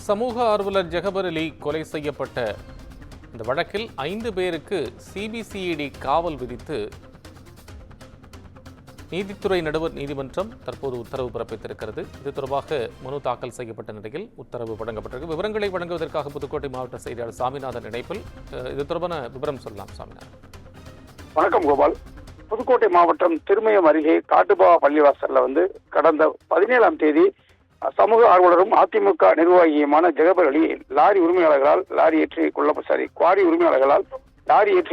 சமூக ஆர்வலர் ஜெகபர் அலி கொலை செய்யப்பட்ட இந்த வழக்கில் 5 பேருக்கு சிபிசிஐடி காவல் விதித்து நீதித்துறை நடுவர் நீதிமன்றம் தற்போது உத்தரவு பிறப்பித்திருக்கிறது. இது தொடர்பாக மனு தாக்கல் செய்யப்பட்ட நிலையில் உத்தரவு வழங்கப்பட்டிருக்கு. விவரங்களை வழங்குவதற்காக புதுக்கோட்டை மாவட்ட செய்தியாளர் சாமிநாதன் இணைப்பில். இது தொடர்பான விவரம் சொல்லலாம் சாமிநாதன். வணக்கம் கோபால். புதுக்கோட்டை மாவட்டம் திருமயம் அருகே காட்டுபாவா பள்ளிவாசல்ல கடந்த 17ஆம் தேதி சமூக ஆர்வலரும் அதிமுக நிர்வாகியுமான ஜெகபர் அலி குவாரி உரிமையாளர்களால் லாரி ஏற்றி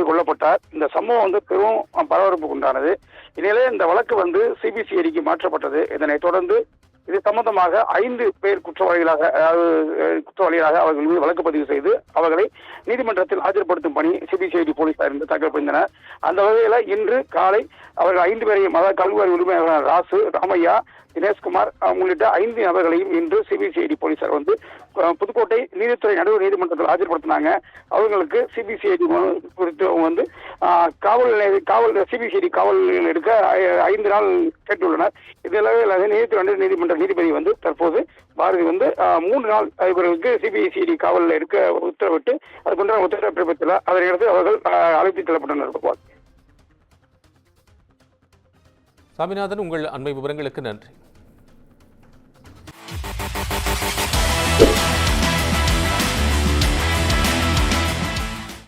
கொல்லப்பட்டார். இந்த சம்பவம் பெரும் பரபரப்புக்கு உண்டானது. இந்நிலையில் இந்த வழக்கு சிபிசிஐடிக்கு மாற்றப்பட்டது. இதனைத் தொடர்ந்து இது சம்பந்தமாக 5 பேர் குற்றவாளிகளாக அவர்கள் மீது வழக்கு பதிவு செய்து அவர்களை நீதிமன்றத்தில் ஆஜர்படுத்தும் பணி சிபிசிஐடி போலீசார் இருந்து தகவல் புரிந்தனர். அந்த வகையில் இன்று காலை அவர்கள் 5 பேரையும், அதாவது கல்குவாரி உரிமையாளர் ராசு, ராமையா, தினேஷ்குமார் உள்ளிட்ட 5 நபர்களையும் இன்று சிபிசிஐடி போலீசார் புதுக்கோட்டை நீதித்துறை நடுவர் நீதிமன்றத்தில் ஆஜர்படுத்தினாங்க. அவர்களுக்கு சிபிசிஐடி குறித்து சிபிசிஐடி காவல் எடுக்க 5 நாள் கேட்டுள்ளனர். இதில் நீதித்துறை நடுவர் நீதிமன்ற நீதிபதி தற்போது பாரதி 3 நாள் இவர்களுக்கு சிபிசிஐடி காவல் எடுக்க உத்தரவிட்டு அதுக்குண்டான உத்தரவு பிறப்பித்துள்ளார். அதனையடுத்து அவர்கள் அழைத்துச் செல்லப்பட்டனர். சாமிநாதன், உங்கள் அண்மை விவரங்களுக்கு நன்றி.